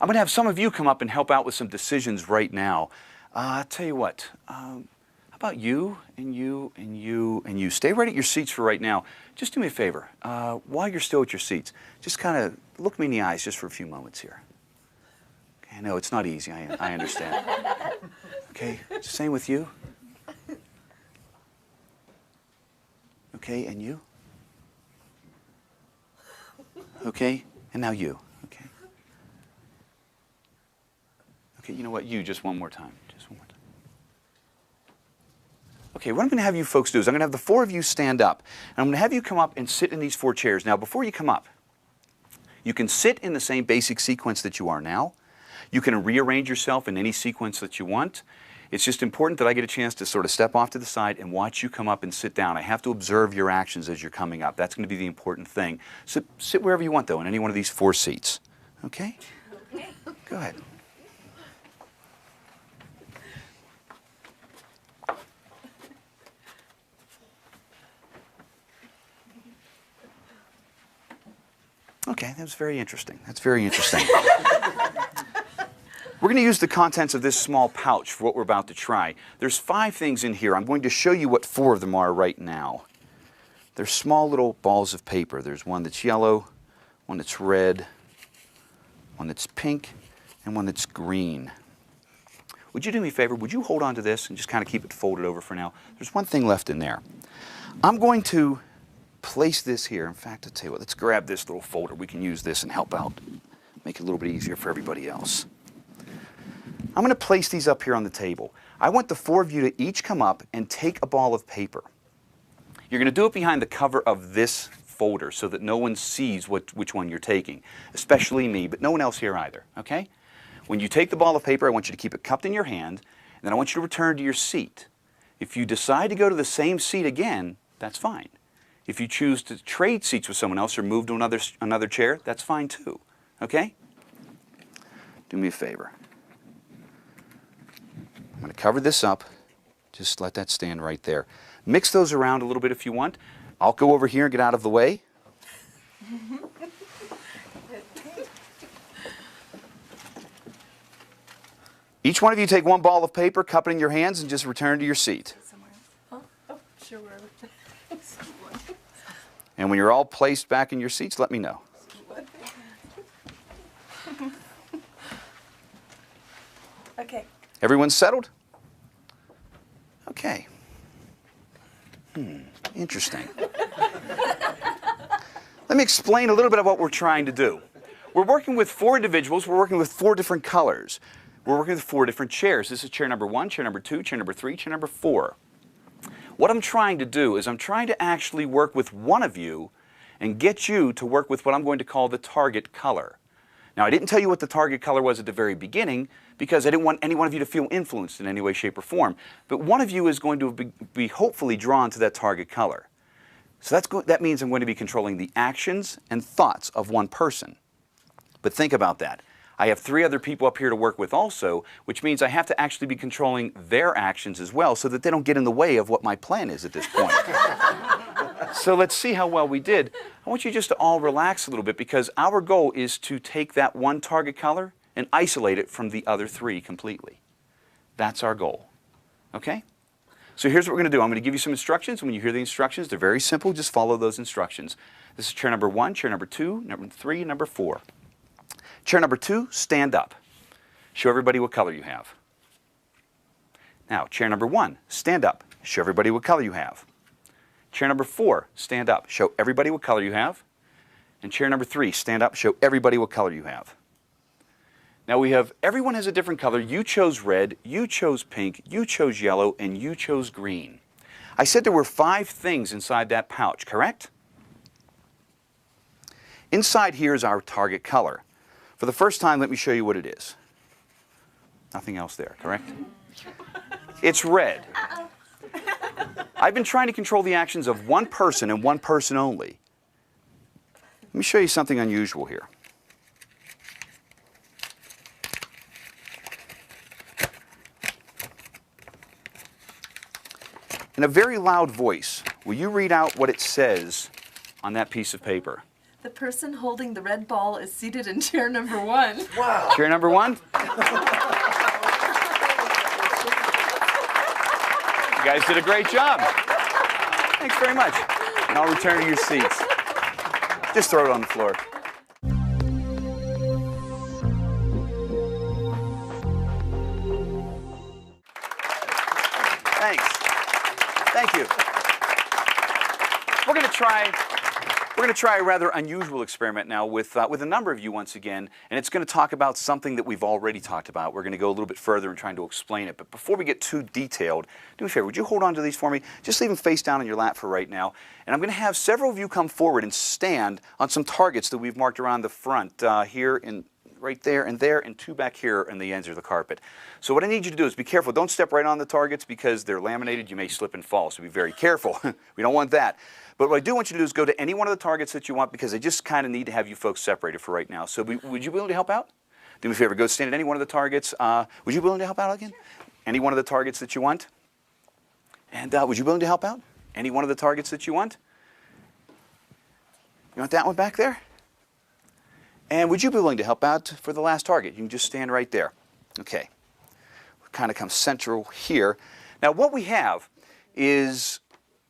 I'm going to have some of you come up and help out with some decisions right now. I'll tell you what, how about you and you and you and you? Stay right at your seats for right now. Just do me a favor. While you're still at your seats, just kind of look me in the eyes just for a few moments here. Okay, I know it's not easy, I understand. Okay, same with you. Okay, and you? Okay, and now you. Okay. Okay, you know what? You, just one more time. Just one more time. Okay, what I'm going to have you folks do is I'm going to have the four of you stand up. And I'm going to have you come up and sit in these four chairs. Now, before you come up, you can sit in the same basic sequence that you are now. You can rearrange yourself in any sequence that you want. It's just important that I get a chance to sort of step off to the side and watch you come up and sit down. I have to observe your actions as you're coming up. That's going to be the important thing. So sit wherever you want, though, in any one of these four seats. Okay? Okay. Go ahead. Okay, that was very interesting. That's very interesting. We're going to use the contents of this small pouch for what we're about to try. There's 5 things in here. I'm going to show you what 4 of them are right now. They're small little balls of paper. There's one that's yellow, one that's red, one that's pink, and one that's green. Would you do me a favor? Would you hold on to this and just kind of keep it folded over for now? There's one thing left in there. I'm going to place this here. In fact, I'll tell you what, let's grab this little folder. We can use this and help out. Make it a little bit easier for everybody else. I'm going to place these up here on the table. I want the 4 of you to each come up and take a ball of paper. You're going to do it behind the cover of this folder so that no one sees which one you're taking, especially me, but no one else here either, okay? When you take the ball of paper, I want you to keep it cupped in your hand, and then I want you to return to your seat. If you decide to go to the same seat again, that's fine. If you choose to trade seats with someone else or move to another chair, that's fine too, okay? Do me a favor. I'm going to cover this up. Just let that stand right there. Mix those around a little bit if you want. I'll go over here and get out of the way. Each one of you take one ball of paper, cup it in your hands, and just return to your seat. Oh, sure. And when you're all placed back in your seats, let me know. Okay. Everyone's settled? Okay. Interesting. Let me explain a little bit of what we're trying to do. We're working with 4 individuals. We're working with 4 different colors. We're working with 4 different chairs. This is chair number 1, chair number 2, chair number 3, chair number 4. What I'm trying to do is I'm trying to actually work with one of you and get you to work with what I'm going to call the target color. Now, I didn't tell you what the target color was at the very beginning because I didn't want any one of you to feel influenced in any way, shape, or form. But one of you is going to be hopefully drawn to that target color. So that means I'm going to be controlling the actions and thoughts of one person. But think about that. I have 3 other people up here to work with also, which means I have to actually be controlling their actions as well so that they don't get in the way of what my plan is at this point. So let's see how well we did. I want you just to all relax a little bit because our goal is to take that one target color and isolate it from the other 3 completely. That's our goal. Okay? So here's what we're going to do. I'm going to give you some instructions. When you hear the instructions, they're very simple. Just follow those instructions. This is chair number 1, chair number 2, number 3, and number 4. Chair number 2, stand up. Show everybody what color you have. Now, chair number 1, stand up. Show everybody what color you have. Chair number 4, stand up. Show everybody what color you have. And chair number 3, stand up. Show everybody what color you have. Now we have, everyone has a different color. You chose red, you chose pink, you chose yellow, and you chose green. I said there were 5 things inside that pouch, correct? Inside here is our target color. For the first time, let me show you what it is. Nothing else there, correct? It's red. I've been trying to control the actions of one person and one person only. Let me show you something unusual here. In a very loud voice, will you read out what it says on that piece of paper? The person holding the red ball is seated in chair number 1. Wow. Chair number 1. You guys did a great job. Thanks very much. And I'll return to your seats. Just throw it on the floor. Thanks. Thank you. We're going to try a rather unusual experiment now with a number of you once again, and it's going to talk about something that we've already talked about. We're going to go a little bit further in trying to explain it. But before we get too detailed, do me a favor, would you hold on to these for me? Just leave them face down in your lap for right now. And I'm going to have several of you come forward and stand on some targets that we've marked around the front here and right there, and 2 back here in the ends of the carpet. So what I need you to do is be careful. Don't step right on the targets because they're laminated. You may slip and fall, so be very careful. We don't want that. But what I do want you to do is go to any one of the targets that you want because I just kind of need to have you folks separated for right now. So would you be willing to help out? Do me a favor, go stand at any one of the targets. Would you be willing to help out again? Sure. Any one of the targets that you want? And would you be willing to help out? Any one of the targets that you want? You want that one back there? And would you be willing to help out for the last target? You can just stand right there. Okay. We'll kind of come central here. Now what we have is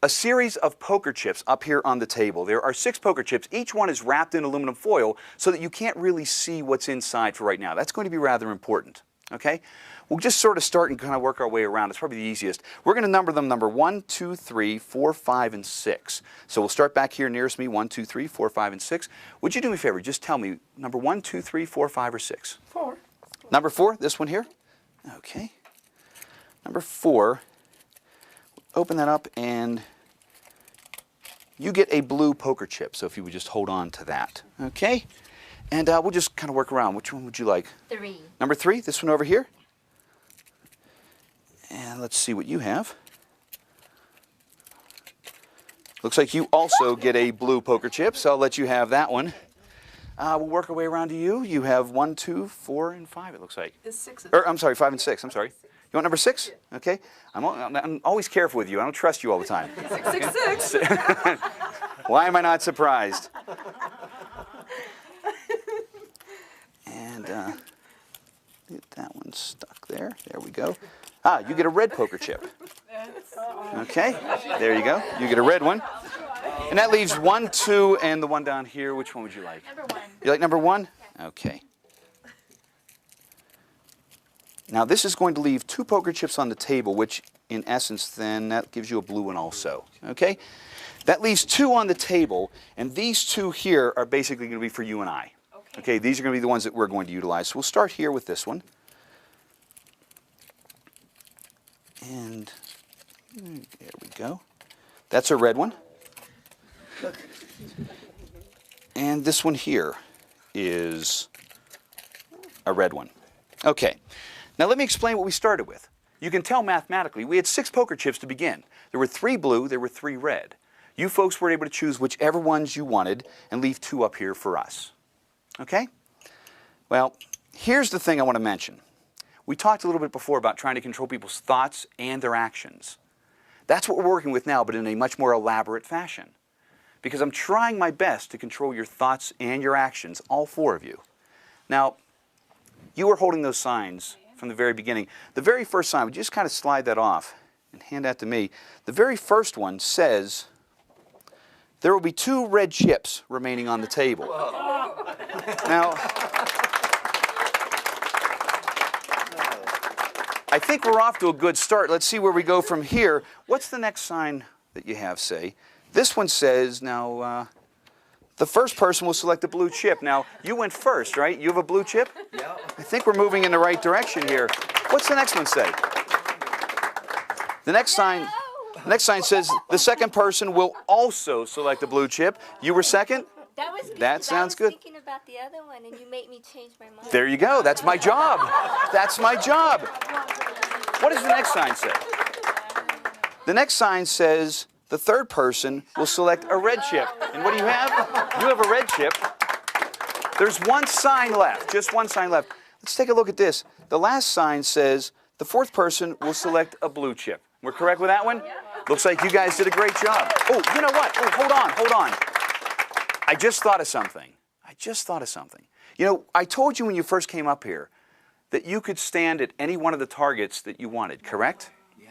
a series of poker chips up here on the table. There are 6 poker chips. Each one is wrapped in aluminum foil so that you can't really see what's inside for right now. That's going to be rather important. Okay? We'll just sort of start and kind of work our way around. It's probably the easiest. We're going to number them number 1, 2, 3, 4, 5, and 6. So we'll start back here nearest me, 1, 2, 3, 4, 5, and 6. Would you do me a favor? Just tell me number 1, 2, 3, 4, 5, or 6? 4. Number 4, this one here? Okay. Number 4. Open that up and you get a blue poker chip. So if you would just hold on to that. Okay? And we'll just kind of work around. Which one would you like? 3. Number 3, this one over here. And let's see what you have. Looks like you also get a blue poker chip, so I'll let you have that one. We'll work our way around to you. You have 1, 2, 4, and 5, it looks like. It's 6. I'm sorry, 5 and 6. I'm sorry. You want number 6? Okay. I'm always careful with you. I don't trust you all the time. 666. Why am I not surprised? And get that one stuck there. There we go. You get a red poker chip. Okay. There you go. You get a red one. And that leaves 1, 2, and the one down here. Which one would you like? Number 1. You like number 1? Okay. Now this is going to leave 2 poker chips on the table, which in essence then that gives you a blue one also. Okay? That leaves 2 on the table, and these 2 here are basically going to be for you and I. Okay, these are going to be the ones that we're going to utilize. So we'll start here with this one. And there we go. That's a red one. And this one here is a red one. Okay. Now let me explain what we started with. You can tell mathematically we had 6 poker chips to begin. There were 3 blue, there were 3 red. You folks were able to choose whichever ones you wanted and leave 2 up here for us. Okay? Well, here's the thing I want to mention. We talked a little bit before about trying to control people's thoughts and their actions. That's what we're working with now, but in a much more elaborate fashion. Because I'm trying my best to control your thoughts and your actions, all 4 of you. Now, you were holding those signs from the very beginning. The very first sign, would you just kind of slide that off and hand that to me? The very first one says, there will be 2 red chips remaining on the table. Now, I think we're off to a good start. Let's see where we go from here. What's the next sign that you have, say? This one says, now, the first person will select a blue chip. Now, you went first, right? You have a blue chip? Yeah. I think we're moving in the right direction here. What's the next one say? The next sign says the second person will also select a blue chip. You were second? That was good. That sounds good. I was thinking about the other one, and you made me change my mind. There you go. That's my job. That's my job. What does the next sign say? The next sign says the third person will select a red chip. And what do you have? You have a red chip. There's 1 sign left, just 1 sign left. Let's take a look at this. The last sign says the 4th person will select a blue chip. We're correct with that one? Looks like you guys did a great job. Oh, you know what? Oh, hold on. I just thought of something. You know, I told you when you first came up here that you could stand at any one of the targets that you wanted, correct? Yeah.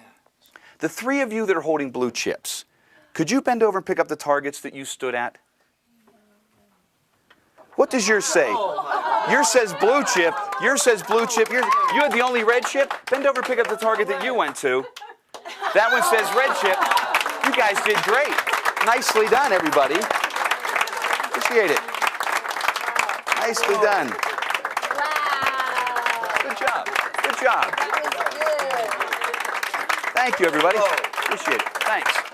The three of you that are holding blue chips, could you bend over and pick up the targets that you stood at? What does yours say? Yours says blue chip. Yours says blue chip. You had the only red chip. Bend over and pick up the target that you went to. That one says red chip. You guys did great. Nicely done, everybody. Appreciate it. Nicely done. Wow. Good job. Good job. That was good. Thank you, everybody. Appreciate it. Thanks.